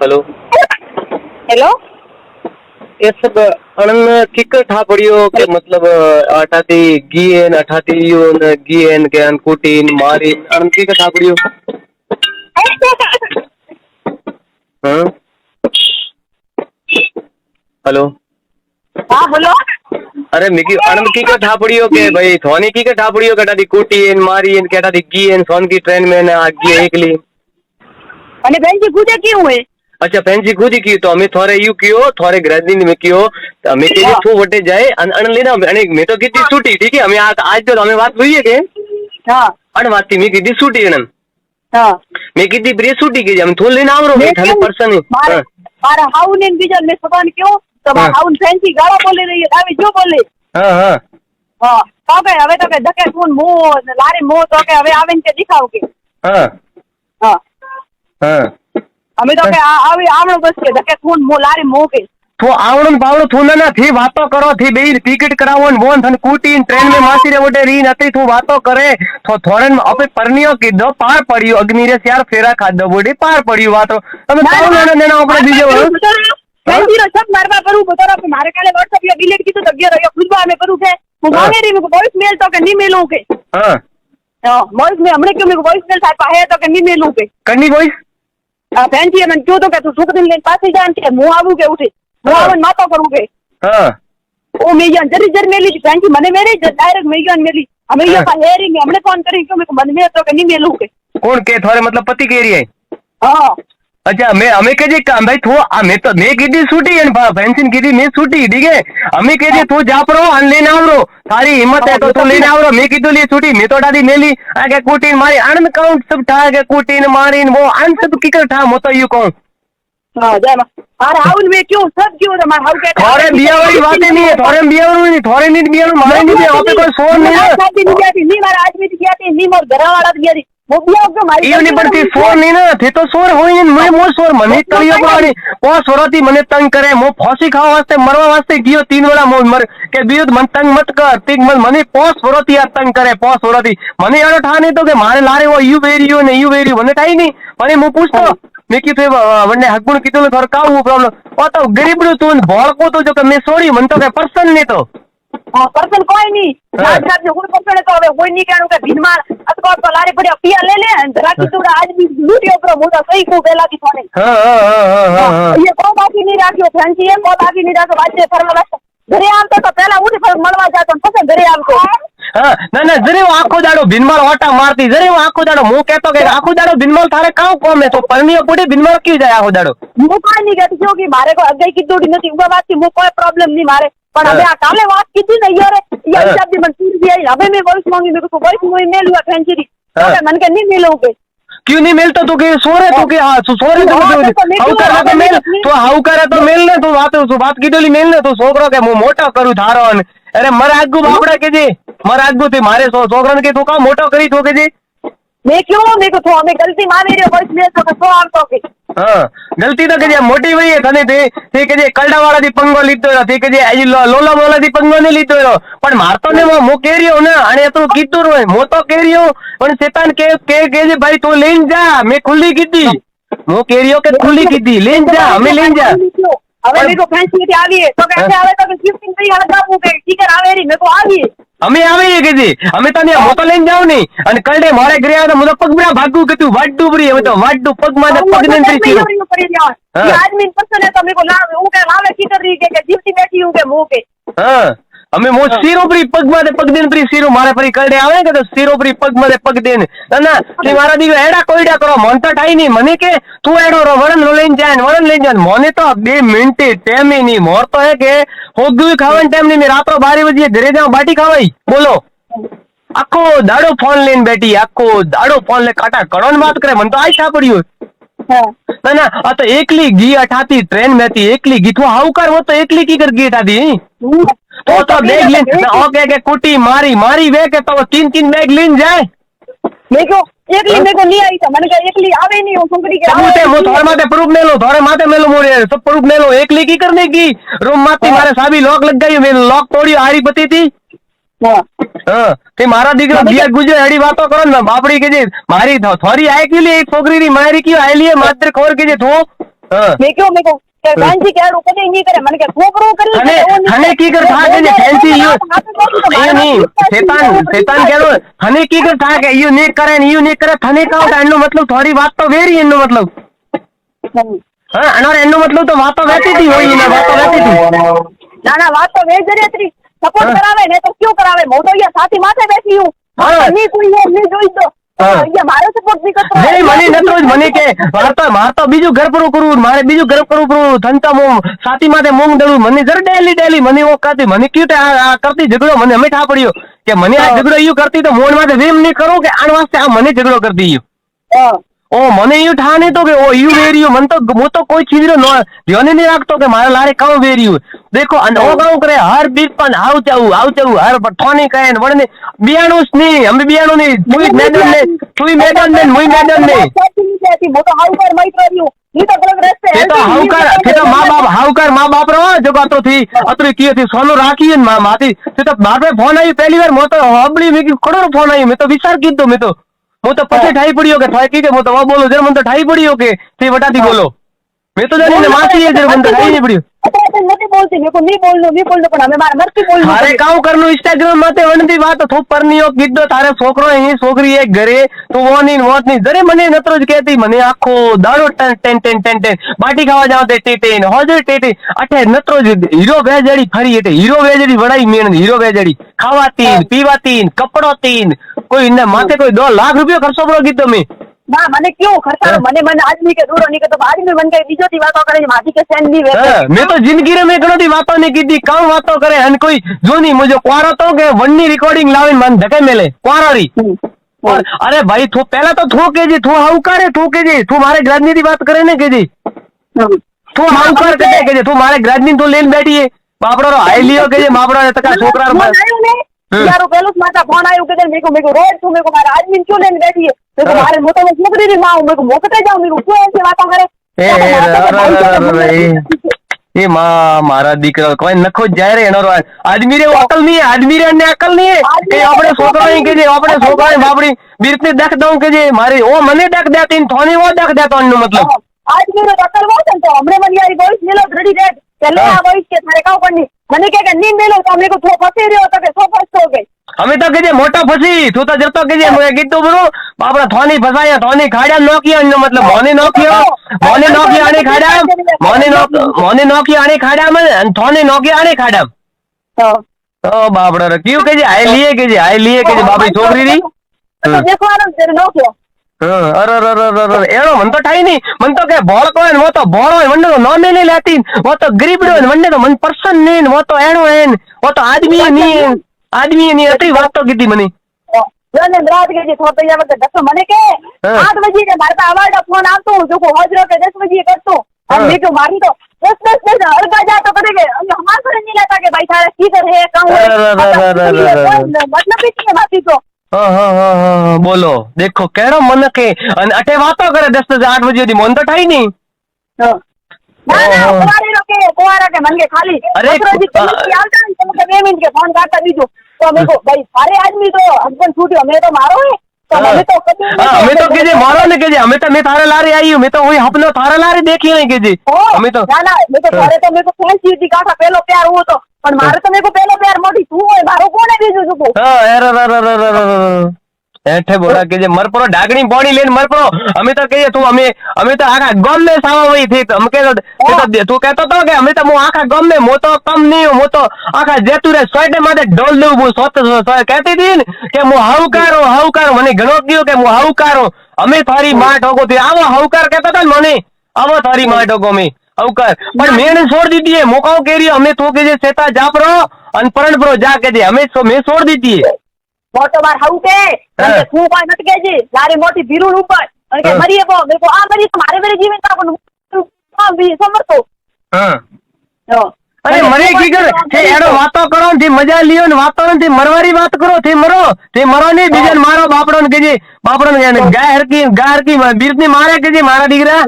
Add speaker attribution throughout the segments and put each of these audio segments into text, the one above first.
Speaker 1: Hello
Speaker 2: hello
Speaker 1: ये सब अणन kicker ठा पड़ियो के मतलब अठाती गीएन अठाती यून गीएन के अन कुटीन मारीन अणन किकर ठा पड़ियो हाँ हेलो
Speaker 2: हाँ बोलो।
Speaker 1: अरे मिकी अणन किकर ठा पड़ियो के भाई थोनी किकर ठा पड़ियो के अठाती कुटीन मारीन के अठाती गीएन सोन की ट्रेन में ना आगे एकली
Speaker 2: અને બેનજી ગુજે क्यों है?
Speaker 1: अच्छा फैंसी खुदी की तो हमें थोड़े यू कियो थोड़े ग्रेजुएट में कियो तो हमें के
Speaker 2: हाँ।
Speaker 1: थू वटे जाए अन लेना अने मैं तो कितनी छुट्टी ठीक है हमें आज तो हमें बात हुई है के
Speaker 2: हाँ
Speaker 1: अन बात थी मैं कितनी छुट्टी है ना
Speaker 2: हाँ
Speaker 1: मैं कितनी ब्रेक छुट्टी की हम थोड़ी लेना आवरो मैं थाने पर्सन है
Speaker 2: मारे मारा हाउन ने बीजल में सबान क्यों तो
Speaker 1: हाँ।
Speaker 2: हाउन फैंसी गाड़ा बोले रही है दावी जो बोले
Speaker 1: हां हां
Speaker 2: हाँ तो के हवे तो के धके फोन मो लारे मो तो के हवे आवेन के दिखाओ के
Speaker 1: हां
Speaker 2: हाँ
Speaker 1: हां
Speaker 2: हमें तो के आवे आवणो बस के धके फोन मो लारे मो के
Speaker 1: तो आवड़न बावड़ो थूने ना थी बातों करो थी बे टिकट करावन बोन थन कूटीन ट्रेन में मासी रे ओटे री नती तू बातों करे तो थोड़न अपे परनियो की दो पार पड़ियो अग्नि रे यार फेरा खा दो बोडी पार पड़ियो बातो તમે કોણ લેને દેના આપણે બીજો
Speaker 2: फैंसी रो सब मारवा करू बतरा पे मारे काले व्हाट्सएप या डिलीट की तो तगियो रहियो खुदबा में करू के હું मांगे री मेरे वॉइस मेल तो के नहीं मेलू के
Speaker 1: हां
Speaker 2: हां वॉइस में हमने क्यों मेरे वॉइस मेल था है तो के नहीं मेलू के
Speaker 1: કની વોઇસ
Speaker 2: फैंसी है मन क्यों तो के तू सुख दिन ले पासे जान के मु आबू के उठे मु आवन मातो करू के
Speaker 1: हां
Speaker 2: ओ मेयन जरी जर मेली थी फैंसी मने मेरे डायरेक्ट मेयन मेली हमें ये का हेरिंग में हमने फोन करी क्यों मेरे को मन में तो के नहीं मेलू के
Speaker 1: કોણ કે થોરે मतलब पति कह रही है
Speaker 2: हां
Speaker 1: अच्छा मैं हमें कह जी भाई थो मैं तो मैं कीधी छूटी है फैंसी कीधी मैं छूटी ठीक है हमें कह जी तू जा परो अन लेने आवरो थारी हिम्मत है तो तू लेने आवरो मैं कीधु ली छूटी मैं तो डादी मेली आगे कूटीन मारी अन काउंट सब ठा के कूटीन मारीन वो अन सब किकर ठा मो तो यू कहूं
Speaker 2: हां जय मां अरे हाउन में क्यों सब क्यों मार हाउ के
Speaker 1: थोड़े बिया वाली बातें नहीं है थोड़े बिया वाली नहीं थोड़े नीट बिया मारे नहीं वहां पे कोई फोन नहीं है
Speaker 2: शादी नहीं जाती नहीं मार आदमी की जाती नहीं मोर घर वाला की जाती वो बिया को मारी
Speaker 1: ये नहीं पड़ती फोन नहीं ना थे तो सोर होई मैं मो सोर मने करियो पाड़ी ओ सोरती मने तंग करे मो फांसी खावा वास्ते मरवा वास्ते गियो 3 वेला मो मर के बियुद मन तंग मत कर तिक मने पोस सोरती आ तंग करे पोस सोरती मने यारो ठा नहीं तो के मारे लारे वो यू वेरियो ने यू वेरियो मने ठाई नहीं मने मो पूछतो मैं की थे वने हकगुण कीधो थोर काऊ प्रॉब्लम ओ तो गरीब रू तू भोळको तो जो के मैं सोरी मन तो के पर्सन नहीं तो
Speaker 2: हां पर्सन कोई नहीं रात रात में कोई पर्सन तो હવે કોઈ नहीं कहणो के भीनमार अथवा तो लारे पड़े पिया ले ले राखी तोड़ा आज भी लूटियो पर मोटा सही को बेला की थाने
Speaker 1: हां हां हां
Speaker 2: ये को बाकी नहीं राखियो फैंसी है को बाकी नहीं राखो बाजे फरवा घरे आम तो पहला उठ पर મળવા जातो પછી ઘરે આમ તો
Speaker 1: હા ના ના જરે આખો દાડો ભીનમાળ ઓટા મારતી જરે આખો દાડો હું કહેતો કે આખો દાડો ભીનમાળ તારે કામ કોમે તો પરણીઓ પૂડી ભીનમાળ ક્યું જાય આખો દાડો
Speaker 2: હું કોઈ નહીં કહેતી છું કે મારે કોઈ અગાઈ કીધું નથી ઉગા વાત થી હું કોઈ પ્રોબ્લેમ नहीं मारे પણ હવે આ કાલે વાત કીધી ને યાર ये हिसाब से मन सूर भी आई हमें मैं वॉइस मांगी मेरे को वॉइस मुझे मेल हुआ फैंसी तो मन के नहीं मिलोगे
Speaker 1: क्यों नहीं मिलता तो के सोरे तो के हाँ सोरे तो हाउ करे तो मेल तो हाउ करे तो मेल ने तो बात कीधोली मेल ने तो छोकरो के मु मोटो करू थारो अरे मर आगू बापड़ा के जी मर आगू थी मारे छोकरन के तो का मोटो करी तो के जी
Speaker 2: मैं क्यों मेरे को तो हमें गलती मानी रे वॉइस मेल तो तो आम तो के
Speaker 1: हां गलती तो के जे मोटी वई है तने ते के जे कलडा वाला दी पंगो लीधो ते के जे आई लोला वाला दी पंगो ने लीधो पण मारतो ने मो केरियो ना अने तो कीधो रो मो तो केरियो पण शैतान के जे भाई तू लेन जा मैं खुली कीधी मो केरियो के खुली कीधी लेन जा हमें लेन जा
Speaker 2: હવે મેકો ફેન્સી થી આવીએ તો કે આવે તો કે ગિફ્ટિંગ કરી હાલ જાવું કે ટીચર આવે રી મેકો આવીએ
Speaker 1: અમે આવીએ કે જી અમે તને મોટો લઈને જાવ ની અને કલડે મારે ઘરે આવે તો મને પગબરા ભાગું કે તું વાડ્ડુ ભરી હવે તો વાડ્ડુ પગમાં પગ ને ત્રી
Speaker 2: ये आदमी पसंद है तो मेरे को लावे वो के लावे कीटर री के जीवती बैठी हूं के मुंह के
Speaker 1: हां અમે મો શીરો પરી પગમાં પગ દેન પરી શીરો મારે પરી કલડે આવે કે તો શીરો પરી પગમાં પગ દેન ના તે મારા દીવે એડા કોઈડા કરો મન તો ઠાઈ ની મને કે તું એડો રો વરન લઈને જાય મને તો 2 મિનિટ ટાઈમ ની મોર તો હે કે હોગું ખાવાનું ટાઈમ ની મે રાતો 12 વાગે ઘરે જાવ બાટી ખાવાઈ બોલો આખો દાડો ફોન લઈને બેઠી આખો દાડો ફોન લે કાટા કડોન વાત કરે મને તો આશા પડ્યું
Speaker 2: हां
Speaker 1: ना आ तो एकली गी अठाती ट्रेन में थी एकली गी तो हाउ कर वो तो एकली की कर गी अठाती तो बैग ले ओके के कुटी मारी मारी वे के तो 3 बैग लेन जाए
Speaker 2: मेरे को एकली मेरे को नहीं आई था मैंने कहा एकली आवे नहीं हो कंपनी के
Speaker 1: सबूत है मो थोड़े माथे प्रूफ ले लो थोड़े माथे में लो मोरे सब प्रूफ ले लो एकली की करने की रूम माती मारे साबी लॉक लग गई मैं लॉक तोड़ी आरी पती थी
Speaker 2: हां
Speaker 1: हां ते मारा दीकरो बिया गुजरे हड़ी बातो करो ना बापड़ी के जे मारी थोड़ी आए के लिए एक छोकरी री मारी की आए लिए मात्र खोर के जे थो હા.
Speaker 2: મેં કહ્યું કે ફેન્સી કેડું કદી નહીં કરે મને કે છોકરો કરી
Speaker 1: અને અને કી કર થા કે ફેન્સી યુ નહીં શેતાન કેરો અને કી કર થા કે યુ નહીં કરે ને યુ નહીં કરે થને કહો કે એનો મતલબ થોડી વાત તો વેરી એનો મતલબ હા એનો મતલબ તો વાતો વહેતી હતી હોય એને વાતો વહેતી હતી
Speaker 2: ના વાત તો વેજ રેતરી સપોર્ટ કરાવે ને તો ક્યું કરાવે હું તો અહીંયા સાથી માથે બેઠી હું
Speaker 1: હા.
Speaker 2: નહીં કોઈ નહીં જોઈ તો
Speaker 1: હા.
Speaker 2: અહીંયા મારો સપોર્ટ નહીં કરતો
Speaker 1: નહીં મને નતો જ મને કે માર તો બીજું ઘર પૂરું કરવું મારે બીજું ઘર પૂરું કરવું ધનતા હું સાથી માથે મૂંગ દઉં મને જર ડેલી મને ઓ કરતી મને ક્યું આ કરતી ઝઘડો મને અમે ઠા પડ્યો કે મને આ ઝઘડો યું કરતી તો મોન માથે વેમ નહીં કરું કે આન વાસ્તે આ મને ઝઘડો કરતી યું
Speaker 2: હા.
Speaker 1: ओ મને यूं ठा नहीं तो कि ओ यू वेरियो मन तो वो तो कोई चीज नो ध्यान नहीं रखतो कि मारे लारे काउ वेरियो देखो अन ओ गाँव करे हर बीट पण आव चाऊ हर पठोनी कहे न वड़ने बियाणुस नहीं हम बियाणु नहीं तुई मैदान ने मुई मैदान ने
Speaker 2: वो तो हाउकर माइट रही ये तो गलत रस्ते
Speaker 1: ते तो हाउकर माँ बाप रो जो तो थी अतरी की थी सोनो राखी न माती ते तो बार पे फोन आई पहली बार मो तो हबली में खड़ो फोन आई मैं तो विचार कीधो मैं तो પછી ઠાઈ પડ્યો કે થાય કે હું તો બોલો જરા મને તો ઠાઈ પડ્યો કે તે વટાથી બોલો મેં તો જાણીને માસી એ જરા મને તો ઠાઈ નહીં પડ્યું
Speaker 2: નથી બોલતી મેં કો નહીં બોલનો પણ અમે મારા મરતી બોલનું
Speaker 1: તારે કાઉ કરનું ઇન્સ્ટાગ્રામ માથે વણતી વાત થો પરનીયો કીધો તારે છોકરો અહીં છોકરી એક ઘરે તું વોની વોત ની જરે મને નતરો જ કહેતી મને આખો દાડો ટેન બાટી ખાવા જાવ તે ટેન હોજે ટેટી અઠે નતરો જ હીરો વેજડી ફરી એટલે હીરો વેજડી વડાઈ મેણ હીરો વેજડી ખાવાતી પીવાતી કપડોતી કોઈ ને માથે કોઈ 2 લાખ રૂપિયા ખર્ચો પડો કીધો મેં
Speaker 2: ના મને ક્यों ખર્ચાનો મને આદમી કે દૂરો નહીં કે તો આદમી મને કઈ બીજો થી વાતો કરે માથી કે સેન ની વેત
Speaker 1: મેં તો જિંદગી રે મેં ઘણો દી વાતો નહીં કીધી કામ વાતો કરે અને કોઈ જોની મુજો ક્વારો તો કે વનની રેકોર્ડિંગ લાવીને મને ધકે મેલે ક્વારારી અરે ભાઈ તું પહેલા તો તું કેજી તું હાઉકારે તું કેજી તું મારે રાજનીતિ વાત કરે ને કેજી તું હાઉકાર કેજે તું મારે રાજનીતિ તું લઈને બેઠી હે બાપડો રો હાઈ લિયો કેજે બાપડો તકા છોકરા
Speaker 2: यारो पेलो माता फोन आयो के मेरे को रोज तू मेरे को मारा आदमी क्यों लेने बैठी है मेरे को मारे मोटा में छोकरी री मां मेरे को मोकते जाओ मेरे को क्यों ऐसे बातें करे
Speaker 1: ए मां मारा દીકરો કોઈ નખો જાય રે એનો આદમી રે અકલ નહીં આદમી રે ને અકલ નહીં કે આપણે છોકરો કે જે આપણે છોકરાને બાપડી બીરતે દખ દઉં કે જે મારી ઓ મને દખ દેતી ને થોની ઓ દખ દેતો નો મતલબ
Speaker 2: આદમી રે અકલ હોત તો હમણે મને યારી બોઈસ મેલો રેડી રેડ चलो आ बोइस के थारे काउ करनी મને કે ની મેલો તો મેરે को थो फसे રહ્યો તો કે सो फसतो के
Speaker 1: અમે તો કે જે મોટા ફસી તું તો જરતો કે જે મે કીધું બરો બાપડા થોની ફસાયા થોની ખાડ્યા નોકિયા નો મતલબ મોને નોકિયા આને ખાડ્યા મોને નોકિયા આને ખાડ્યા મને થોની નોકિયા આને ખાડ્યા તો બાપડા રે ક્યું કે જે આઈ લીએ કે જે બાપડી છોકરી રી
Speaker 2: તો દેખવાનો તેરે નોકિયા
Speaker 1: અરે એનો મન તો ઠાઈ નહીં મન તો કે ભોળ કોઈ ને વો તો ભોળો હોય મને તો નોમે નહીં લેતી વો તો ગરીબડો હોય મને તો મન પર્સન નહીં વો તો એનો હે વો તો આદમી નહીં અતરી વાત તો કીધી મને
Speaker 2: જોને રાત કે જે થોતો યા મત દસો મને કે 8 બજે કે મારે તો અવાર્ડ ફોન આવતો જો કો હોજરો કે 10 બજે કરતો અને મેં કે મારી તો 10 અડગા જાતો કરે કે હમાર ઘરે નહીં લેતા કે ભાઈ તારે કી કરે કામ હોય मतलब ही बाती तो
Speaker 1: हाँ बोलो देखो केड़ो मन के अटे वातो करे 10 से 8 बजे दी मन तो ठाई नहीं
Speaker 2: ना कुवारा के मन के खाली
Speaker 1: अरे
Speaker 2: आवता नहीं तो 2 मिनट के फोन काटता दीजो तो मेरे को भाई सारे आदमी तो हस्बैंड छूट्यो मैं तो मारो है तो मैं तो
Speaker 1: हमें तो केजे मारो ने केजे हमें तो मैं थारे लारे आई हूं मैं तो वही अपनो थारे लारे देखी नहीं केजे हमें तो
Speaker 2: ना मैं तो थारे तो मेरे को फैंसी थी काका पहलो प्यार हुआ तो પણ મારે તો મેકો પહેલો પ્યાર મોટી તું હોય મારો કોને બીજું જુકો
Speaker 1: હા એઠે બોલા કે જે મરપરો ડાગણી બોડી લઈને મરપરો અમે તો કહીએ તું અમે તો આખા ગામ में સાવા વઈ થી અમે કે તું કહેતો તો કે અમે તો હું આખા ગામ में મો તો કમ નહીં હું તો આખા જેતુરે સોયડે માથે ઢોલ દેવું હું સોત કહેતી હતી ને કે હું હાઉકારો મને ઘણો કયો કે હું હાઉકારો અમે તારી માં ઠોકો થી આવો હાઉકાર કહેતો તો મને આવો તારી માં ઠોકો મે હાઉકાર પણ મેં છોડ દીધી है મોકાઓ કેરી અમે તો કે જે સેતા જાપરો અને પરણપરો જા કે જે અમે મેં છોડ દીધી है
Speaker 2: મોટો માર હાઉ કે તું કોઈ નત કેજી લારી મોટી ભીરુડ ઉપર અને કે મરીએ કો મેં કો આ મરી મારે મેરે જીવન તા પણ આ બી સમરતો
Speaker 1: હા અરે મરે કી કર તે એડો વાતો કરો થી મજા લ્યો ને વાતો થી મરવારી વાત કરો થી મરો ને બીજન મારો બાપડો ને કેજી બાપડો ને ગાય હરકી બીરની મારે કેજી મારા દીકરા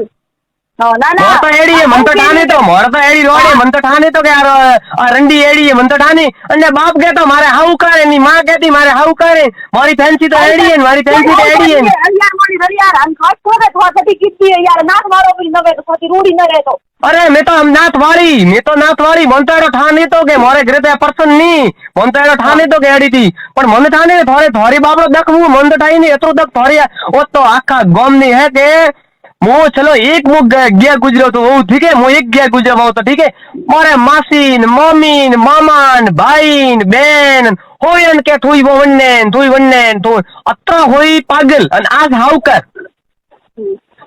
Speaker 2: ના ના
Speaker 1: મોર તો એડી મન તો ઠાને તો મોર તો એડી રોડે મન તો ઠાને તો કે આ રંડી એડી મન તો ઠાને અને બાપ કહેતો મારે હાઉ કરે ની માં કહેતી મારે હાઉ કરે મારી ફેન્સી તો એડી ને મારી ફેન્સી તો એડી ને
Speaker 2: યાર મારી યાર અન ખાસ તો કે થોડા કદી કીધી યાર નાક મારો બી નવે તો ખાતી રૂડી ન રહેતો
Speaker 1: અરે મેં તો નાથ વાળી મન તો એડો ઠાને તો કે મોરે ઘરે તો પર્સન ની મન તો એડો ઠાને તો કે એડી થી પણ મને ઠાને થોરે થોરી બાબડો દખવું મન તો ઠાઈ ની એટલું દખ થોરી ઓ તો આખા ગોમ ની હે કે મો ચલો એક મુખ ગયા गुजरो तो वो ठीक है मो एक गया गुजरवा तो ठीक है मारे मासी न मम्मी न मामा न भाई न बेन होयन के तुई वन्ने तो अत्रा होई पागल अन आज हाउकर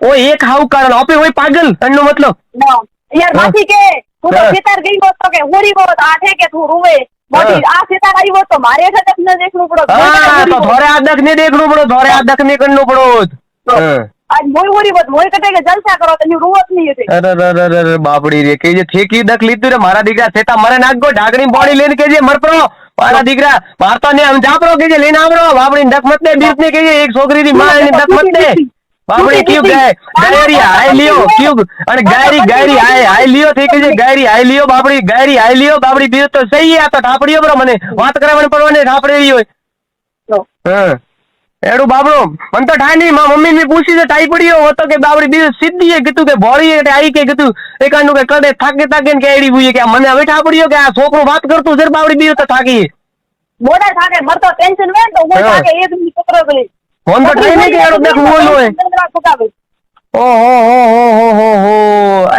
Speaker 1: ओ एक हाउकर न आपे होई पागल अन्नो मतलब
Speaker 2: યાર માસી કે તું તો ખેતર ગઈ હોત તો કે હોરી હોત આઠે કે તું રૂવે મોટી આ ખેતર આવી હોત તો મારે છે ન દેખવું પડો
Speaker 1: હા તો થોરે આ દખ ને દેખવું પડો થોરે આ દખ ને કરવું પડો
Speaker 2: આજ મોય હોરી હોત મોય કટે કે જલસા કરો તો રૂવત નહીં છે
Speaker 1: અરે બાપડી રે કે જે ઠેકી દખ લીધું રે મારા દીકરા સેતા મરે નાખો ઢાકણી બોડી લઈને કે જે મરપરો મારા દીકરા મારતો ને આમ જાપરો કે જે લઈને આવરો બાપડી દખ મત દે બીસ ને કે જે એક છોકરી ની માં ની દખ મત દે બાપડી ક્યું ગાયરી આઈ લિયો ક્યું અને ગાયરી આઈ લિયો થઈ કે જે ગાયરી આઈ લિયો બાપડી બીજ તો સહી આ તો ઠાપડીઓ બરો મને વાત કરાવવાની પડવાની ઠાપડી રહી હોય હા એડું બાબડો મન તો ઠાઈ નહીં મારા મમ્મી ને પૂછી તો ટાઈ પડ્યો હતો કે બાબડી બીજું સીધી કીધું કે ભોળી એટલે આવી કે કીધું એકાનું કે કડે થાકે કે એડી બુઈએ કે મને હવે ઠાપડ્યો કે આ છોકરો વાત કરતું સર બાબડી બીજું તો થાકી
Speaker 2: મોડા થાકે મરતો ટેન્શન વે તો હું થાકે એક મિનિટ છોકરો ગલી
Speaker 1: ફોન તો ઠાઈ નહીં કે એડું દેખ બોલો હોય ઓહો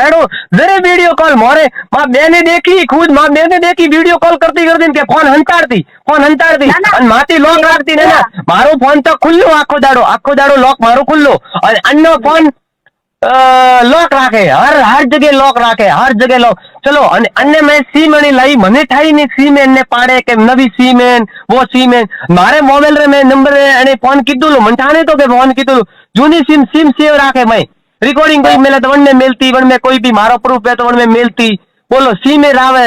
Speaker 1: એડો જરે वीडियो कॉल मोरे मां बेने देखी खुद मां बेने देखी वीडियो कॉल करती के फोन हंताड़ती અને માથી લોક રાખતી ને મારો ફોન તો ખુલ્લો આખો દાડો લોક મારો ખુલ્લો અને અન્નો ફોન લોક રાખે હર જગ્યાએ લોક રાખે હર જગ્યાએ લોક ચલો અને અન્ય મેં સીમ એની લઈ મને ઠાઈ ની સીમ એને પાડે કે નવી સીમ એન વો સીમ એન મારે મોબાઈલ રે મેં નંબર એને ફોન કીધું મને ઠાને તો કે ફોન કીધું જૂની સીમ સેવ રાખે મેં रिकॉर्डिंग कोई मिले तो वन में मिलती वन में कोई भी मारो प्रूफ है तो वन में मिलती बोलो सी में रावे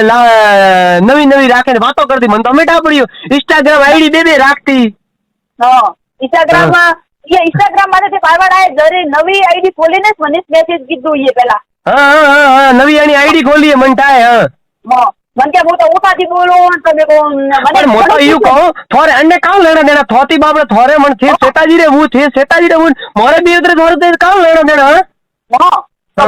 Speaker 1: नवी राखे ने बातों करती मन तो मेटा पड़ियो इंस्टाग्राम आईडी दे રાખતી
Speaker 2: હા इंस्टाग्राम માં ये इंस्टाग्राम માંથી પાવડ આય જરે નવી આઈડી ખોલીને મને મેસેજ કીધું ये પેલા
Speaker 1: હા નવી એની આઈડી ખોલીએ મન થાય
Speaker 2: હા मन के वो तो उठाती बोलो તમે કો મને
Speaker 1: મોટો યુ કહો થોરે અન્ને કામ લેણા દેણા થોતી બાપડે થોરે મન છે સેતાજી રે હું છે સેતાજી રે મોરે બી ઉતરે થોરે તે કામ લેણા દેણા
Speaker 2: હા તો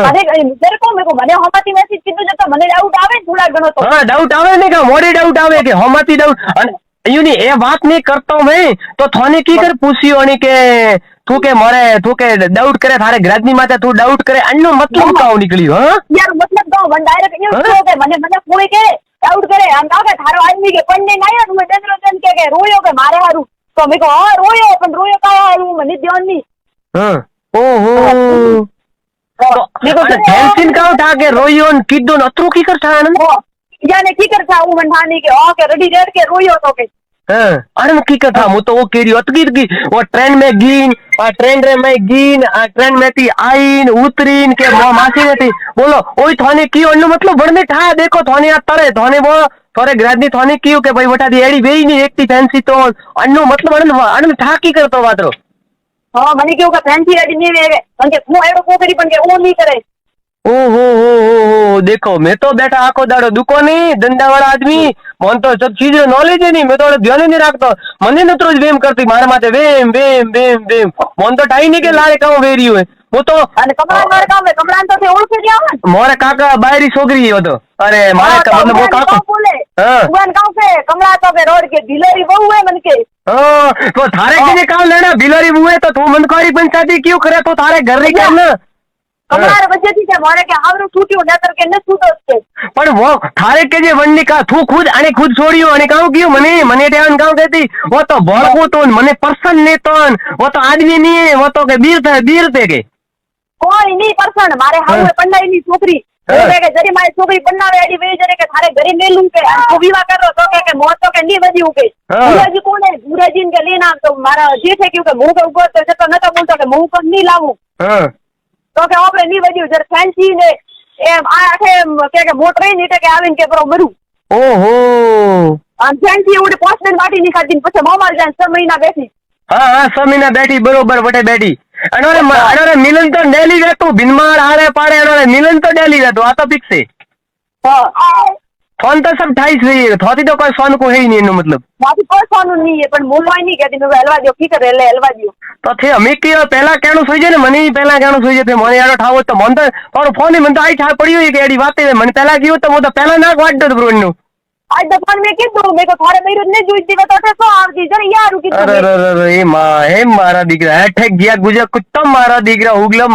Speaker 2: મને મને હમાતી મેસેજ કીધું તો મને ડાઉટ આવે થોડા ઘણો તો
Speaker 1: હા ડાઉટ આવે ને કે મોડી ડાઉટ આવે કે હમાતી ડાઉટ અને યુની એ વાત નહીં કરતો મેં તો થોને કી કર પૂછ્યો અને કે તું કે ડાઉટ કરે થારે ગ્રાજની માથે તું ડાઉટ કરે અન્નો મતલબ કાવ નીકળ્યો હા
Speaker 2: યાર મતલબ તો મને ડાયરેક્ટ એવું કહ્યું કે મને કોઈ કે ડાઉટ કરે આમ કે થારો આદમી કે પણ નહીં આયો તું ડેન્દ્રો જન કે રોયો કે મારે હારું તો મે કહો હા રોયો પણ રોયો કા હારું મને ધ્યાન નહીં
Speaker 1: હા ઓહો देखो टेंशन का उठा के रोयो न किदो न अतरो की कर था न
Speaker 2: याने की कर था वो मनठानी के ओ के रेडी रेड के रोयो तो के
Speaker 1: अरे की कर था वो तो वो केरी अतगीर की वो ट्रेन में गीन और ट्रेन रे में गीन आ ट्रेन में थी आईन उतरीन के मासी ने थी बोलो ओई थाने की अनु मतलब बड़ने था देखो थाने आ तरे थाने वो थोड़े ग्राजनी थाने क्यों के भाई बटा दी एडी वेई नहीं एकती फैंसी तो अनु मतलब अनु था की करतो वातरो
Speaker 2: हाँ મને કેવું કે ફેન્સી રેડી નહીં વેવે કારણ કે હું એડો કોકરી પણ કે ઓ નહીં કરે
Speaker 1: ओहो देखो मैं तो बैठा आखो दाड़ो दुको नहीं धंधा वाला आदमी मन तो सब चीज नॉलेज है नहीं मैं तो ध्यान नहीं रखता मने न तो वेम करती मारे माथे वेम मन तो टाई नहीं के लारे काऊ वेरी हुए वो तो
Speaker 2: અને કમળા મારે કામ કમળા તો તે ઓળખી ગયા હોય
Speaker 1: मोरे काका बायरी छोकरी हो तो अरे मारे का मतलब वो काका
Speaker 2: बोले उन गांव से कमला तो के रोड के ढिलोरी बहु है मन के
Speaker 1: हां तो थारे के काम लेना ढिलोरी हुए तो तू मनकारी पंचायती क्यों करे तो थारे घर री करना
Speaker 2: कमला वजह थी के मारे के हावरो छूट्यो नतर के न छूटो છે
Speaker 1: પણ वो थारे के जे वन्नी का तू खुद आणि खुद छोड़ियो आणि काऊ क्यों मने टेवन काऊ कहती वो तो भड़को तो मने पर्सन ने तो वो तो आदमी नहीं है वो तो के बीर थे के
Speaker 2: કોઈ નહીં પર્સન મારે હાવે પંડાઈ ની છોકરી કે જરી મારી છોકરી પન્નાવે એડી વે જરે કે થારે ઘરે મેલું કે તું વિવાહ કરો તો કે મો તો કે ની વધી કે ગુરાજી કોને ગુરાજી ને કે લેના તો મારા જે છે કે હું કે ઉપર તો જતો નતો બોલતો કે હું કોણ ની લાવું તો કે આપણે ની વધી જર ફેન્સી ને એમ આ આખે કે મોટરે ની કે આવીને કે બરો મરું
Speaker 1: ઓહો
Speaker 2: આમ ફેન્સી ઉડી પોસ્ટમેન વાટી ની ખાધી પછી મોમાર જાય 6 મહિના બેઠી
Speaker 1: हाँ 6 महीना बैठी बरोबर बटे बैठी અરે મિલન તો ડેલી રહેતું બિનમાળ આડે પાડે અરે મિલન તો ડેલી રહેતું આ તો ફિક્સ છે
Speaker 2: હા
Speaker 1: ફોન તો सब 28 रही है थोड़ी तो कोई फोन को है ही नहीं એનો મતલબ
Speaker 2: મારી કોઈ ફોન નહીં है પણ બોલવાય નહીં કહેતી મેં હલવા દો કી કરે એટલે હલવા દો
Speaker 1: તો છે અમે કે પહેલા કેણું સુઈ જાય ને મને પહેલા કેણું સુઈ જાય મને આડો ઠાવો તો મન તો તારો ફોન મને તો આઈ છા પડ્યું કે એડી વાત મને પહેલા કીધું તો હું તો પહેલા ના વાટ દો બ્રો નું
Speaker 2: આજ તો ફોન મેં કીધું મેં તો થોડે મહિનો ને જોઈ દીધો તો શું આવતી જરા યાર કીધું
Speaker 1: અરે એ માં હે મારા દીકરા હેઠે ગયા ગુજર કુત્તો મારા દીકરા હુગલો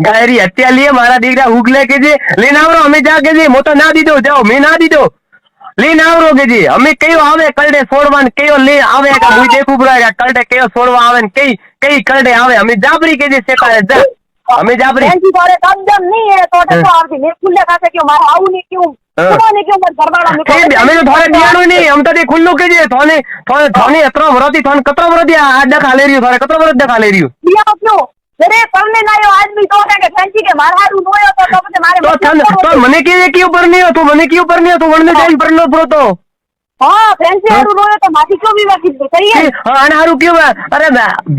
Speaker 1: ગાયરી હત્યા લીએ મારા દીકરા હુગલે કે જે લઈને આવરો અમે જા કે જે મો તો ના દીધો જાઓ મેં ના દીધો લઈને આવરો કે જે અમે કયો આવે કલડે છોડવાન કયો લે આવે કે હું દેખું બરા કલડે કયો છોડવા આવે ને કઈ કલડે આવે અમે જાબરી કે જે સેકાળે જા અમે જાબરી
Speaker 2: બેંજી કોરે કદમ નહીં હે તો શું આવતી મેં ખુલ્લે ખાતે ક્यों મારે આવું નહીં ક્यों કોને ક્यों મત ઘરવાળા
Speaker 1: અમે તો થોડે દિયાણું નહીં અમે તો તે ખુલ્લું કે જે થોને એતરો વરતી થોને કતરો વરતી આ ડખા લે રહ્યું થોડે કતરો વરત ડખા લે રહ્યું
Speaker 2: દિયા ક્यों અરે તમને નાયો આદમી તો કે ફેંસી કે મારા હારું નોયો તો પછી મારે
Speaker 1: તો મને કે ક્યું પર નહીં તું મને ક્યું પર નહીં તું વણને જઈને પર નો પૂરો તો
Speaker 2: હા ફેંસી હારું નોયો તો માથી ક્यों વિવાહ કીધું સહી હે
Speaker 1: હા અને હારું ક્યું અરે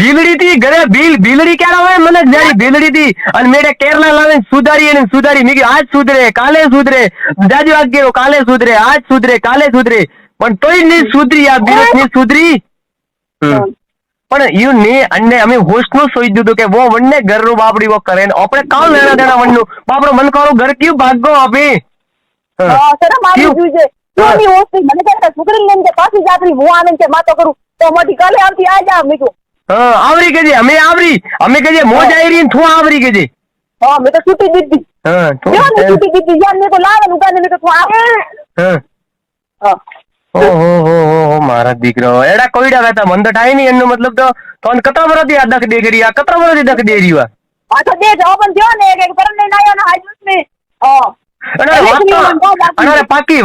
Speaker 1: ભીલડી થી ઘરે ભીલડી ક્યારે આવે મને જાણી ભીલડી થી અને મેડે કેરલા લાવે સુધારી મેં કીધું આજ સુધરે કાલે સુધરે જાજુ વાગ્યો કાલે સુધરે આજ સુધરે કાલે સુધરે પણ તોય નહીં સુધરી આ બીરત નહીં સુધરી પણ યુ ને અને અમે હોસ્ટ નું સોઈ દીધું કે વો વનને ઘરનું બાપડી વો કરે ને આપણે કામ લેણા દેણા વનનું બાપડો મન કરો ઘર ક્યું ભાગો આપે
Speaker 2: હા સર મારી જોઈજે કોની હોસ્ટ મને કહેતા છોકરી લઈને કે પાછી જાતરી હું આનંદ કે માતો કરું તો મોટી કાલે આવતી આ જા મીકો
Speaker 1: હા આવરી કેજે અમે કેજે મોજ આવી રહી ને તું આવરી કેજે
Speaker 2: હા મેં તો છૂટી દીધી
Speaker 1: હા
Speaker 2: છૂટી દીધી યાર મેં તો લાવવાનું ઉગાને મેં તો તું આવે
Speaker 1: હા ઓહો મારા દીકરો એડા કોઈડા કહેતા મન તો ઠાઈ નહીં એનો મતલબ તો તોન કતરા વરથી આ દખ દે કરી આ કતરા વરથી દખ દે રહ્યું
Speaker 2: આ તો દે જવાબ થયો ને કે પરમ ને આયો ને હાજુસ ને
Speaker 1: અને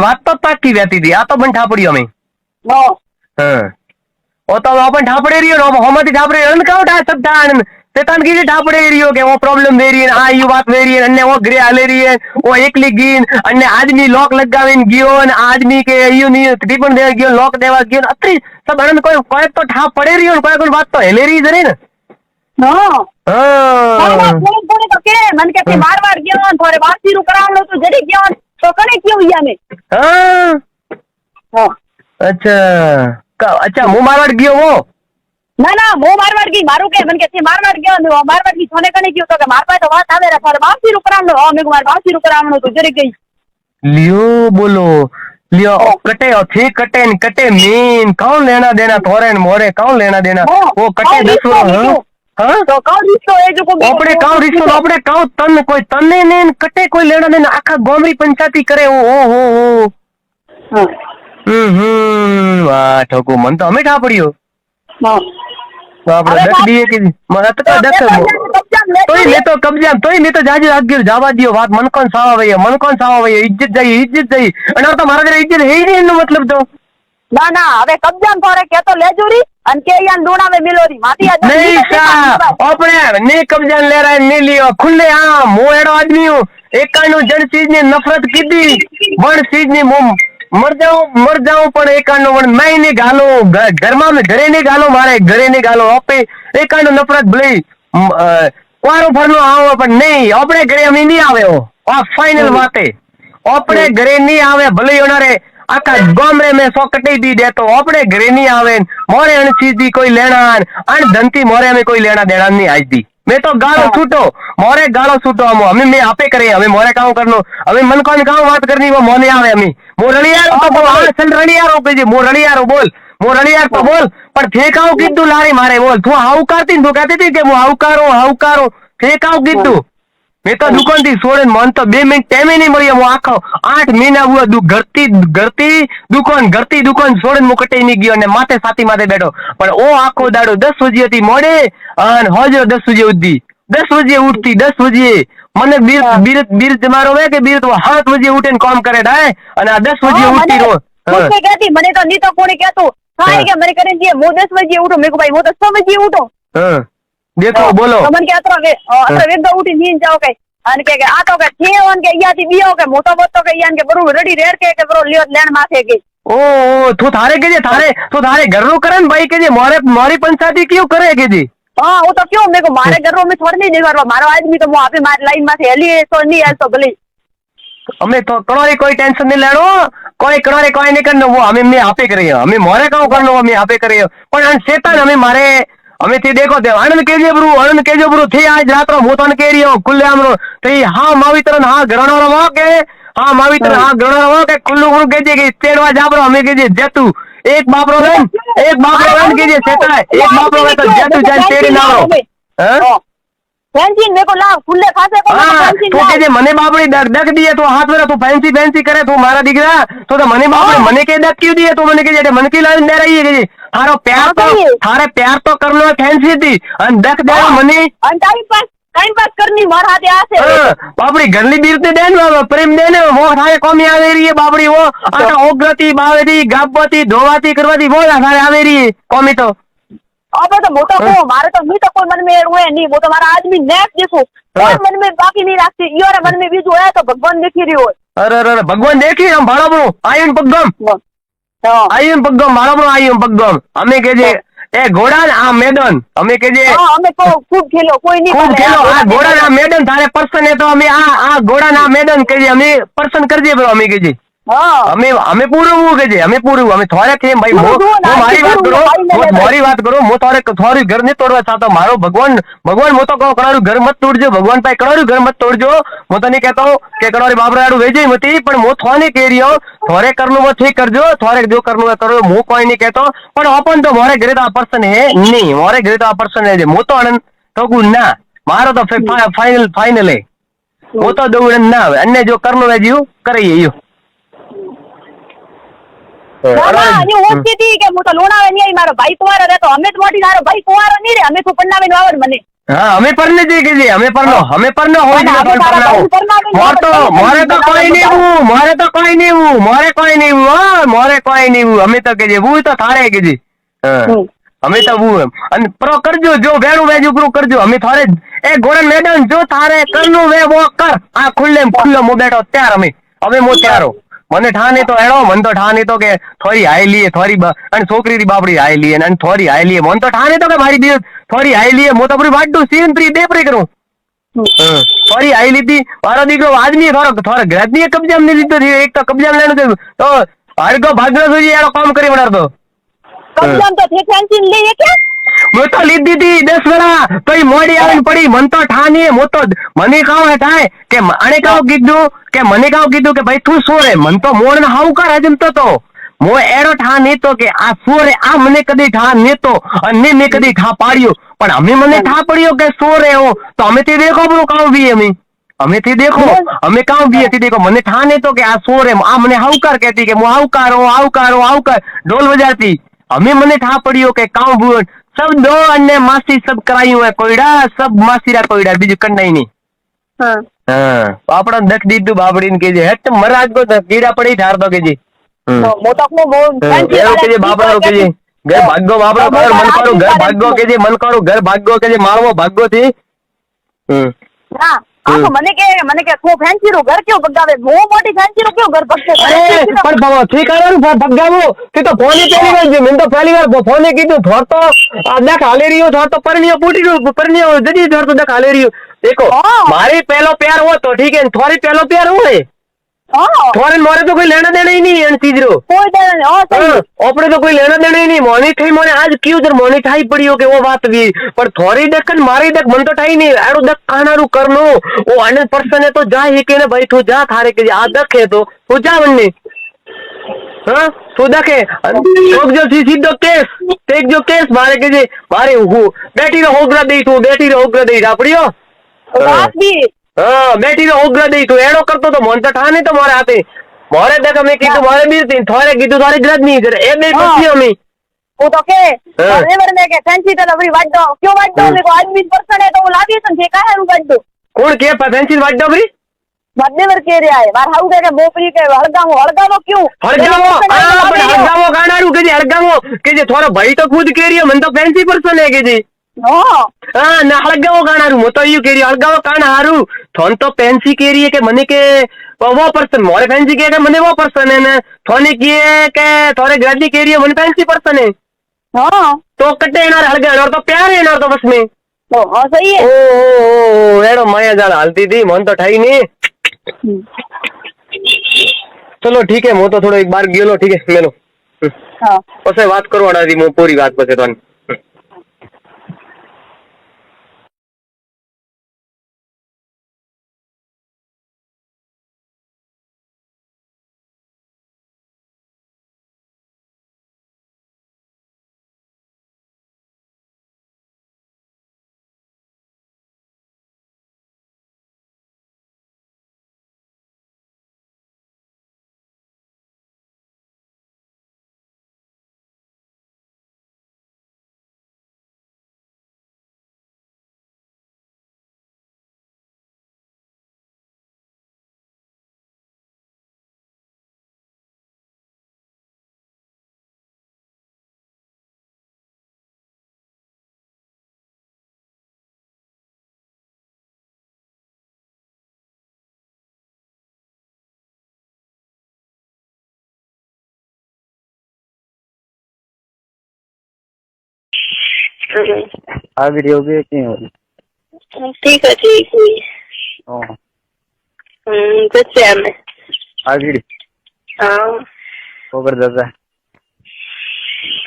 Speaker 1: વાત તો પાકી વેતી હતી આ તો બન ઠાપડી અમે હા ઓ તો આપણ ઠાપડે રહ્યો ને હોમાંથી ઠાપડે અન કાઉ ઠા સબ ઠાણ તેતાન કી ઠાપડે રહ્યો કે ઓ પ્રોબ્લેમ દે રહી આ યુ વાત દે રહી અને ઓ ગ્રે આલે રહી ઓ એકલી ગીન અને આદમી લોક લગાવીને ગયો અને આદમી કે યુ ની ટીપણ દે ગયો લોક દેવા ગયો અત્રી સબ અનંદ કોઈ તો ઠાપ પડે રહ્યો ને કોઈ વાત તો હેલે રહી જરે ને
Speaker 2: કોને તો કે મન કે મારવાડ ગયો ને થોડે વાસીરું કરાવલો તો જડી ગયો તો કને કેવું યાને હા
Speaker 1: અચ્છા હું મારવાડ ગયો હો
Speaker 2: ના હું મારવાડ ગઈ મારું કે મને કે મારવાડ ગયો ને મારવાડ ગઈ થોને કને ગયો તો કે માર પાસે તો વાત આવે રે થોડે વાસીરું કરાવલો હો મેં માર વાસીરું કરાવનો તો જડી ગઈ
Speaker 1: લ્યો બોલો લ્યો કटे थी कटे न कटे मीन कौन लेना देना थोरे न मोरे कौन लेना देना वो कटे 10 हाँ
Speaker 2: तो कौन रिश्तो है जो को
Speaker 1: આપણે કાઉ રિશ્તો આપણે કાઉ તન કોઈ તને ને કટે કોઈ લેણા દેના આખા ગોમરી પંચાયતી કરે ઓ વાહ ઠોકુ મન તો અમે ઠાપડ્યો આપણે દક દીએ કે મને તો દક તોય લે તો કબજા તોય લે તો જાજી આગળ જવા દિયો વાત મન કોણ સાવા વય ઇજ્જત જઈ અને તો મારા ઘરે ઇજ્જત હે નહીં એનો મતલબ તો
Speaker 2: ના હવે કબજામ થોરે કે તો લેજુરી અને કે યાન ડોણાવે મિલોરી માટી આ
Speaker 1: નહીં સા આપણે ને કબજાન લે રહા ને लियो खुले आ મોએડો આદમી હું એકાનું જણ ચીજ ની નફરત કીધી વણ ચીજ ની મર જાઉં પણ એકાનો પણ મેં નહીં ગાલો ઘરમાં ઘરે નહીં ગાલો મારે ઘરે નહીં ગાલો આપે એકાનો નફરત ભલે કવારો ફરનો આવો પણ નહીં આપણે ઘરે અમે નહીં આવે આ ફાઇનલ વાતે આપણે ઘરે નહીં આવે ભલે ઓનારે આખા ગામરે મેં સો કટી દી દેતો આપણે ઘરે નહીં આવે મોરે અણ ચીજ કોઈ લેણા અણ ધનથી મોરે અમે કોઈ લેણા દેણા નહીં આજ દી मैं तो गालो छूटो मोरे गालो छूटो हमें मैं आपे करे हमें मोरे काम करनो हमें मन को काम बात करनी वो मोने आवे हमें मो रणियारो तो बोल आ चल रणियारो के जी मो रणियारो तो बोल पर ठेकाओ कीधु लारी मारे बोल तू हाउ करती तू कहती थी कि मु हाउ करो ठेकाओ कीधु मैं तो दुकान थी छोड़े मन तो 2 मिनट टाइम ही नहीं मळ्यो मु आखो 8 महीना हुआ घरती दुकान छोड़े मु कटे नहीं गयो ने माथे साथी माथे बैठो पर ओ आखो दाडो 10 वाजे थी मोडे अन होजो 10 वाजे उठी 10 वाजे उठती 10 वाजे મને બીર તમારો વે કે બીર તો 7 વાગે ઉઠીને કામ કરે ડાય અને આ 10 વાગે ઉઠતી રો
Speaker 2: કોને કહેતી મને તો ની તો કોણે કહેતું કાઈ કે મને કરીને જે હું 10 વાગે ઉઠું મેં કો ભાઈ હું તો 6 વાગે ઉઠો
Speaker 1: હા દેખો બોલો
Speaker 2: તો મને કે અતરો વેગો ઉઠી નીન જાવ કે અને કે આ તો કે થેવન કે યાથી બીઓ કે મોટો બોતો કે યાન કે બરુ રેડી રેડ કે બરો લ્યો લેણ માથે કે
Speaker 1: ओ तू थारे के जे थारे घरનું કરે ને ભાઈ કે જે મોરી પંચાયતી ક્યું કરે કે જે
Speaker 2: हाँ वो तो क्यों मेरे को मारे घरों में थोड़ी नहीं करवा मारो आदमी तो मुँह आपे मारी लाइन में से हेली तो नहीं है तो भले
Speaker 1: અમે તો કણોરી કોઈ ટેન્શન નહીં લેણો કોઈ કણોરી કોઈ નહીં કરનો वो અમે મેં આપે કરીએ અમે મોરે કામ કરનો અમે આપે કરીએ પણ આ શેતાન અમે મારે અમે થી દેખો દે આનંદ કેજો બ્રુ થી આજ રાત્રો હું તને કહી રહ્યો ખુલ્લે આમરો તો હા માવિત્ર હા ગરણો વા કે હા માવિત્ર હા ગરણો વા કે ખુલ્લું ખુલ્લું કહેજે કે તેડવા જાબરો અમે કહેજે જેતું એક બાપરો લઈને કહેજે શેતા એક બાપરો હોય તો જેતું જાય તેડી નાવો હા
Speaker 2: फैंसी मेरे को लाभ खुले खासे को
Speaker 1: हाँ
Speaker 2: फैंसी
Speaker 1: तो के जे मने बापड़ी डक दिए तो हाथ में तू फैंसी करे तू मारा दिखरा तो मने बापड़ी मने के डक क्यों दिए तू मने के जे मन की लाइन दे रही है के थारो प्यार तो करनो है फैंसी थी अन डक दे मने
Speaker 2: टाइम पास करनी मार हाथ यहाँ से
Speaker 1: बापड़ी घरली बीरते देन प्रेम देने वो थारे कमी आ रही है बापड़ी वो आटा ओगती बावेती गाबती धोवाती करवाती वो थारे आ रही है कमी तो
Speaker 2: अब तो मोटा को मारे तो मी तो कोई मन में हुए नहीं वो तो हमारा आदमी नेक्स्ट देखो कोई मन में बाकी नहीं रखती यो रे मन में भी जो है तो भगवान देखी रही हो
Speaker 1: अरे भगवान देखी हम भाड़ा बनो आयन पगम मारा बनो आयन पगम हमें के जे ए घोड़ा आ मैदान हमें के जे
Speaker 2: हमें को खूब खेलो कोई नहीं
Speaker 1: खूब खेलो आ घोड़ा ना मैदान थारे पर्सन है तो हमें आ घोड़ा ना मैदान के जे हमें पर्सन कर जे हमें के जे हमें पूરું કે છે અમે પૂરું અમે થોરે કે ભાઈ મારી વાત કરો હું થોરી ઘર નહીં તોડવા ચાહતો મારો ભગવાન હું તો કહું કણારું ઘર મત તોડજો ભગવાન પાસે કણારું ઘર મત તોડજો હું તો નહીં કહેતો કે કણારી બાબરાડું વેજઈ મતી પણ હું થોને કહી રહ્યો થોરે કરનું वो ठीक करजो થોરે जो करनु है करो હું કોઈ નહીં કહેતો પણ ઓપન તો મારે ઘરે તો આ પર્સન હે નહીં મારે ઘરે તો આ પર્સન હે હું તો આનંદ તો ના મારો તો ફાઇનલ હે હું તો દઉં ના આવે अन्य जो करनु है जीव કરીએ યો
Speaker 2: ना ये होती थी कि मु तो लोणावे नहीं आई मारो भाई कुंवारो रहतो हमें तो मोटी थारो भाई कुंवारो नहीं रे हमें तो पन्नावे नो आवड़ मने
Speaker 1: हां हमें परने दे के जे हमें परनो हो जे मोर तो मोरे तो कोई नहीं वो हमें तो के जे वो तो थारे के जे हमें तो वो अन प्रो करजो जो वेणु वेजू प्रो करजो हमें थारे ए गोरन मैदान जो थारे करनु वे वो कर आ खुल्ले मो बैठो तैयार हमें मो तैयार हो મને ઠાને તો એડો મન તો ઠાને તો કે થોડી હાઈ લીએ થોડી અને છોકરી રી બાપડી હાઈ લીએ અને થોડી હાઈ લીએ મન તો ઠાને તો કે મારી દી થોડી હાઈ લીએ મો તો પૂરી વાડું સીન પ્રી દે પ્રી કરું થોડી હાઈ લીધી મારો દીકરો આદમી થોડો ઘરની કબજા में લીધો એક તો કબજા લેણું તો હરગો ભાગનો સુધી એનો કામ કરી વડારતો
Speaker 2: कब्जा तो थे फैंसी ले ये क्या
Speaker 1: मैं तो लीधी थी 10 वेला कई मोड़ी आવીને पड़ी मन तो ठानी मो तो मने काव है थाय के आने काव कीधु के मने काव कीधु के भाई तू सो रे मन तो मोड़ ने हाउ कर हजमतो तो मो एरो ठा नहीं तो के आ सो रे आ मने कदी ठा नहीं तो अन्ने ने कदी ठा पाड़ियो पण हमें मने ठा पड़ियो के सो रे हो तो हमें ते देखो ब्रो काव भी हमें थी देखो हमें काव भी थी देखो मने ठा नहीं तो के आ सो रे आ मने हाउ कर कहती के मो हाउ कर ढोल बजाती हमें मने ठा पड़ियो के काव बुन सब दो अन्य मासी सब करायु है कोईड़ा सब मासीरा कोईड़ा बीजू कन्ना ही नहीं हां आपड़ा दख दीदू बाबड़ीन के जे हट मराज को कीड़ा पड़ी ठार दो के जी
Speaker 2: मोटक में वो फैंसी
Speaker 1: के जे बाबड़ो के जी घर भागो बाबड़ो कर मन करो घर भागो के जे मन करो घर भागो के जे मारवो भागो थी
Speaker 2: हां आप मने के को फैंसी रो घर क्यों भगावे वो मोटी फैंसी रो क्यों घर भगते
Speaker 1: अरे पर बाबा ठीक है भगावो कि तो फोन ही पहली बार मैं तो पहली बार फोन ही कीधु थोड़ तो देख हाले रही हो थोड़ तो परनियो पूटी परनियो जदी थोड़ तो देख हाले रही हो देखो मारी पहलो प्यार हो तो ठीक है थोड़ी पहलो प्यार हो है थोड़े मोरे तो कोई लेना देना ही नहीं है चीज रो
Speaker 2: कोई देना नहीं
Speaker 1: ओपरे तो कोई लेना देना ही नहीं मोनी थई मोने आज क्यों उधर मोनी ठाई पड़ी हो के वो बात भी पर थोड़ी देखन मारी देख मन तो ठाई नहीं एड़ो देख कानारू करनो वो 100% है तो जा ही के ने भाई तू जा थारे के आ देखे तो तू जा वन्ने हां तू देखे लोग जो सीधो केस टेक जो केस मारे के जे मारे हूं बेटी रो होगरा दे आपड़ियो
Speaker 2: रात भी
Speaker 1: हाँ बेटी रो होगरा दे तू एड़ो करतो तो मन तो ठाने तो मारे आते मोरे देख मैं कीधु मारे बीर तीन थोड़े कीधु थारी ग्रज नहीं जरे ए नहीं पूछी हमें
Speaker 2: वो तो के रिवर में के फैंसी तो लवरी वाट दो क्यों वाट दो मेरे को आदमी पर्सन है तो वो लादी सन जे का है रू वाट दो
Speaker 1: कौन के फैंसी वाट दो बरी
Speaker 2: मध्यवर के रे आए बार हाउ के बोपरी के हड़गावो क्यों
Speaker 1: हड़गावो गानारू के जे हड़गावो के जे थोड़ा भाई तो खुद के रियो मन तो फैंसी पर्सन है के जी हां ना हड़गावो गानारू मो तो यू के रियो हड़गावो काना हारू थोन तो फैंसी के रियो के मने के वो पर्सन मोरे फैंसी के मने वो पर्सन है ना थोने किए के थोड़े ग्राजी के रियो मन फैंसी पर्सन है
Speaker 2: हाँ
Speaker 1: तो कटे येणार हलगण और तो प्यार येणार तो बस में
Speaker 2: तो हाँ सही है।
Speaker 1: ओ एड़ो माया जाल हालती थी मन तो ठाई नहीं। चलो ठीक है मु तो थोड़ो एक बार गेलो ठीक है मेलो
Speaker 2: हाँ
Speaker 1: पछे बात करवाड़ा थी मु पूरी बात पछे तो
Speaker 3: आ वीडियो भी क्यों हो रही?
Speaker 2: ठीक है ठीक हुई।
Speaker 3: हाँ
Speaker 2: कुछ है मैं
Speaker 3: आ वीडियो
Speaker 2: हाँ
Speaker 3: वो कर देता है।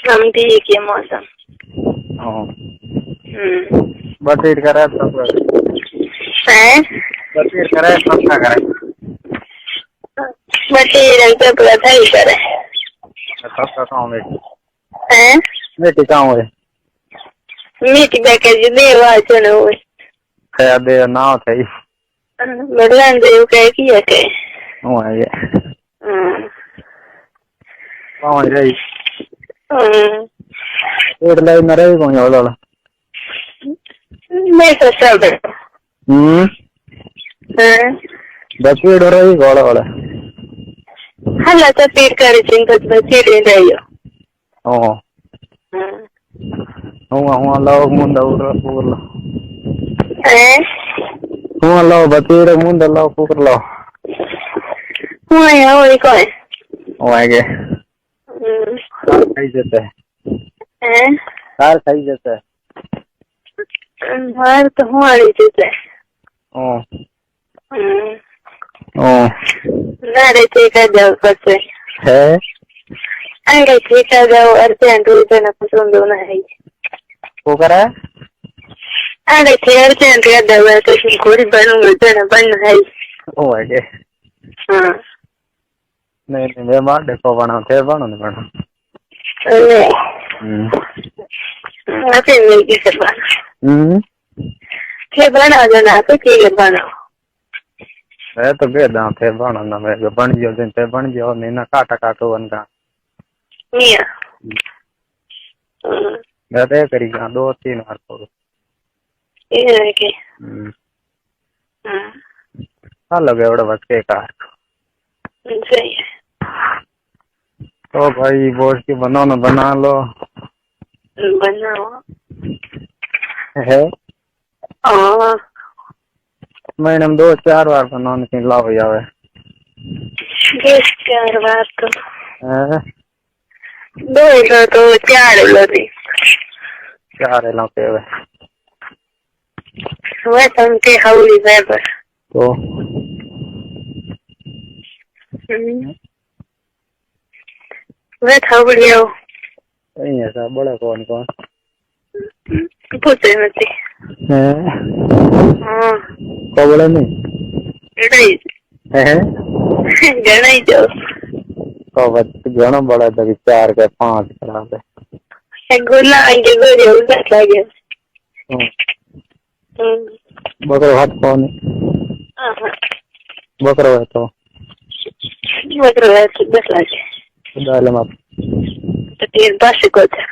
Speaker 2: हम ठीक है मौसम।
Speaker 3: हाँ बस वेट कर रहा है सब
Speaker 2: हैं
Speaker 3: बस वेट कर रहा है सब क्या करे
Speaker 2: बटे रंग पूरा था ही करे
Speaker 3: सब का काम
Speaker 2: हैं
Speaker 3: वेट काम है
Speaker 2: मीठी बैके जी देवा चलो
Speaker 3: क्या दे ना थे
Speaker 2: भगवान देव कह किया के
Speaker 3: वो है ये कौन है वेट लाइन में रही कौन है वाला
Speaker 2: मैं तो सब
Speaker 3: बस वेट हो रही वाला वाला
Speaker 2: हल्ला तो पीट कर चिंता बच्चे दे रही
Speaker 3: ओ हुआ लाओ मुंडा ऊपर लो
Speaker 2: हैं
Speaker 3: हुआ लाओ बतेरे मुंडा लाओ ऊपर लाओ
Speaker 2: हुआ है वो कौन
Speaker 3: वो आगे सही जाता है
Speaker 2: हैं
Speaker 3: कार सही जाता है
Speaker 2: हर तो हुआ नहीं जाता
Speaker 3: ओ ओ
Speaker 2: ना रे चेक जाओ बच्चे
Speaker 3: है
Speaker 2: अरे चेक जाओ अर्जेंट रूप ना पसंद होना है
Speaker 3: वो करा है
Speaker 2: अरे अर्जेंट का दवा तो कोई बनूंगा तो ना बन है
Speaker 3: वो आगे
Speaker 2: हाँ
Speaker 3: नहीं मैं मार देखो बना थे बनो नहीं बना
Speaker 2: अरे अरे नहीं किसे बना थे बना जाना तो क्या बना
Speaker 3: मैं तो बेदा थे बनो ना मैं बन जियो दिन थे बन जियो नहीं ना काटा काटो बनता
Speaker 2: मिया
Speaker 3: मैं तो करी गया 2-3 बार को
Speaker 2: ये है कि
Speaker 3: लगे बड़ा बच के कार
Speaker 2: सही है
Speaker 3: तो भाई बोझ की बनो ना बना लो
Speaker 2: बनाओ
Speaker 3: है
Speaker 2: हाँ
Speaker 3: महीने में 2-4 बार बनाने की लाभ जावे
Speaker 2: 4 बार तो
Speaker 3: हैं
Speaker 2: 2 लो तो 4 लो दी
Speaker 3: 4 लाते वे
Speaker 2: वह तंके हाउली वेबर
Speaker 3: तो
Speaker 2: वह हाउली हो
Speaker 3: नहीं ऐसा बड़ा कौन
Speaker 2: पूछे मत
Speaker 3: हैं
Speaker 2: हाँ
Speaker 3: को बड़ा नहीं
Speaker 2: नहीं
Speaker 3: हैं
Speaker 2: जाना ही जाओ
Speaker 3: को बच घणो बड़ा तो 4 के 5 करा दे
Speaker 2: गुला आगे दो जो बैठ लगे
Speaker 3: बकरो हाथ कौन बकरो है तो
Speaker 2: बकरो है तो बैठ लगे
Speaker 3: डाले मत
Speaker 2: तो तीन पास को था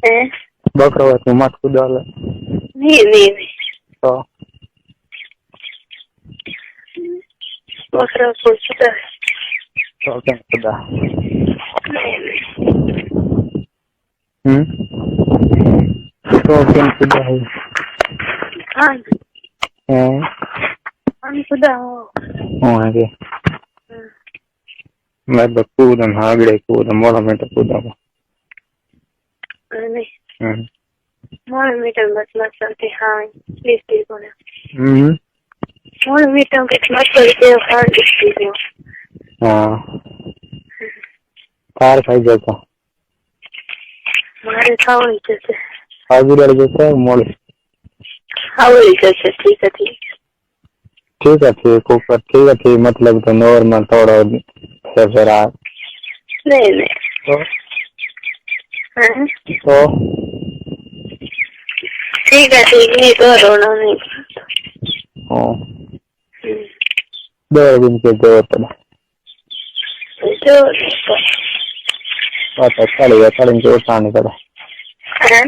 Speaker 2: हैं
Speaker 3: बकरो है तो मत को डाले
Speaker 2: नहीं
Speaker 3: तो
Speaker 2: बकरो को था
Speaker 3: तो क्या खुदा तो क्या खुदा है
Speaker 2: हाँ
Speaker 3: हैं
Speaker 2: हम खुदा हो
Speaker 3: वो आगे मैं तो कूदम हागड़े कूदम मोड़ा में तो कूदम
Speaker 2: नहीं
Speaker 3: हम्म
Speaker 2: मोड़ मीटर बस मत चलते हाँ प्लीज प्लीज बोले
Speaker 3: हम्म
Speaker 2: मोड़ मीटर के मत चलते हो हाँ प्लीज हो
Speaker 3: हाँ कार खाई जाता
Speaker 2: मारे खाओ जैसे
Speaker 3: आगे लड़ जाता है मोड़
Speaker 2: खाओ जैसे ठीक है
Speaker 3: ठीक है ठीक ऊपर ठीक है ठीक मतलब तो नॉर्मल थोड़ा फिर आ
Speaker 2: नहीं नहीं
Speaker 3: तो
Speaker 2: हाँ?
Speaker 3: तो
Speaker 2: ठीक नहीं तो रोना नहीं
Speaker 3: हाँ 2 दिन के दो तो
Speaker 2: जो
Speaker 3: आता चढ़ी के उठाने पड़ा
Speaker 2: हाँ?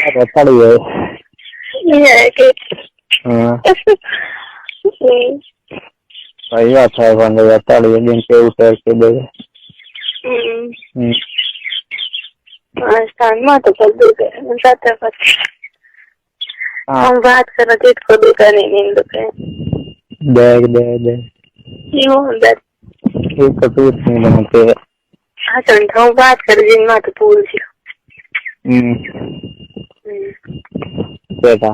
Speaker 3: आता चढ़ी है
Speaker 2: ये है कि
Speaker 3: हाँ भाई अच्छा है बंद गया चढ़ी दिन के उतर के दे
Speaker 2: स्थान में तो कर दूंगा बताते बस हम बात कर रहे थे दुकान नहीं दुकान
Speaker 3: देख दे दे
Speaker 2: क्यों अंदर
Speaker 3: एक कपूर नहीं बनते
Speaker 2: हाँ चंदा हम बात कर रहे हैं तो पूछ
Speaker 3: बेटा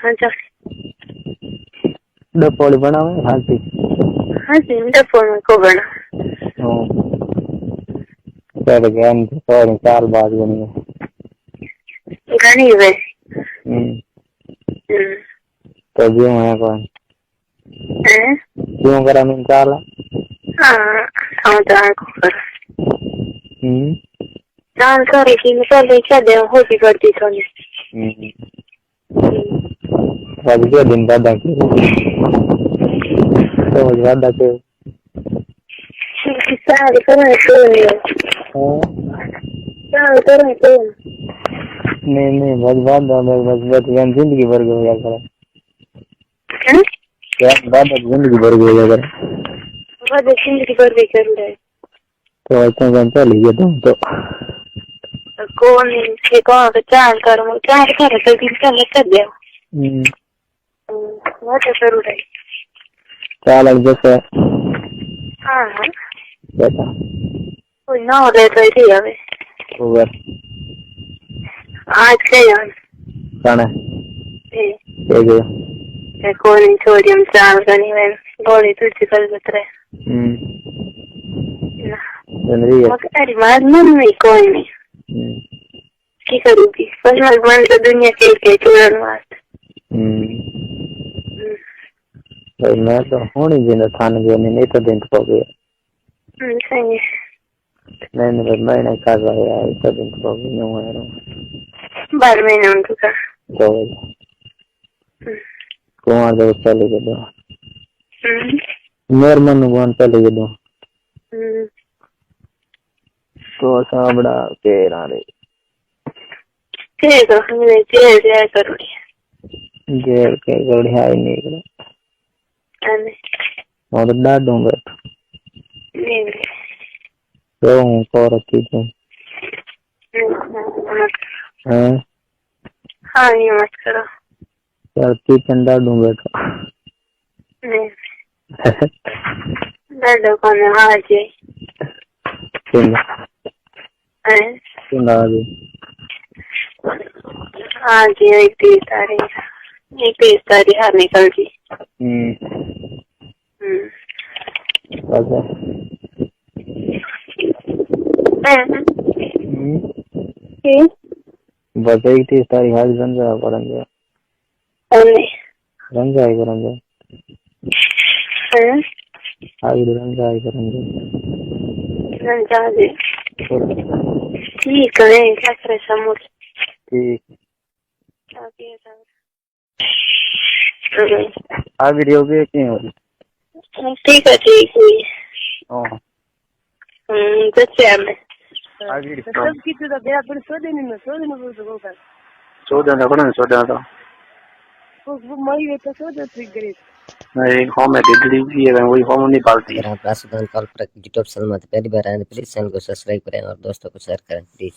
Speaker 2: हाँ जा
Speaker 3: डपोली बनावे हाथी
Speaker 2: हाँ जिंदा फोन को बना
Speaker 3: चढ़ गया तो 4 बात बनी है
Speaker 2: घनी वे
Speaker 3: तो क्यों है कौन क्यों करा मैं चाला
Speaker 2: हाँ हाँ जान को कर जान कर कि निकल ले क्या दे होती करती सोनी
Speaker 3: आज के दिन बाद के तो ज्यादा के
Speaker 2: सारे करें तो सारे करें तो
Speaker 3: नहीं बस जिंदगी भर गया करे क्या बाद जिंदगी भर गया करे
Speaker 2: बाद जिंदगी भर भी कर रहे
Speaker 3: तो ऐसा जानता लीजिए तुम तो
Speaker 2: कौन के कौन का चार कर तो दिन का कर दे वो तो करू रहे
Speaker 3: चाल जैसे
Speaker 2: हाँ
Speaker 3: बेटा
Speaker 2: कोई ना हो रहे तो ऐसे हमें
Speaker 3: ओवर
Speaker 2: आज के यार
Speaker 3: कौन है ये
Speaker 2: कौन सोडियम चाल करनी है गोली तुझे कल बतरे
Speaker 3: जनरी है
Speaker 2: मगर मार नहीं कोई नहीं की करूँगी पर भगवान तो दुनिया के चूरन मार
Speaker 3: भाई मैं तो होनी जिंदा थान गया नहीं तो दिन तो गया
Speaker 2: सही
Speaker 3: नहीं मैं नहीं कर रहा यार तो दिन तो गया नहीं है रहा
Speaker 2: 12 महीने उनका
Speaker 3: तो कुमार देव चले गए दो मेर मन भगवान चले गए दो तो साबड़ा के रे
Speaker 2: ठीक है हमने जे करो
Speaker 3: जेल के गढ़िया ही नहीं
Speaker 2: अने
Speaker 3: और डाडू बैठ
Speaker 2: नहीं
Speaker 3: तो हूँ को रखी तुम हैं
Speaker 2: हाँ ये मत करो
Speaker 3: चलती चंदा डू बैठो
Speaker 2: नहीं दादा कौन है आज
Speaker 3: सुना जी
Speaker 2: आज 31 तारीख हार निकल जी
Speaker 3: अच्छा बस 31 तारीख आज रंजा परंजा रंजा ही परंजा आज रंजा ही परंजा
Speaker 2: रंजा जी ठीक है क्या करे समझ
Speaker 3: ठीक
Speaker 2: ठीक
Speaker 3: आ वीडियो के क्यों हो
Speaker 2: ठीक है ठीक है
Speaker 3: हां
Speaker 2: जैसे हमें
Speaker 3: आ वीडियो
Speaker 2: सब कितने तो गया पर सो दिन बोल दो कर
Speaker 3: सो देना कौन सो देना तो
Speaker 2: वो मई है तो सो दे ठीक करे
Speaker 3: नहीं होम है डिग्री भी है वही होम नहीं पालती
Speaker 4: आप राशिदान कॉल पर यूट्यूब चैनल में पहली बार आए प्लीज चैनल को सब्सक्राइब करें और दोस्तों को शेयर करें प्लीज।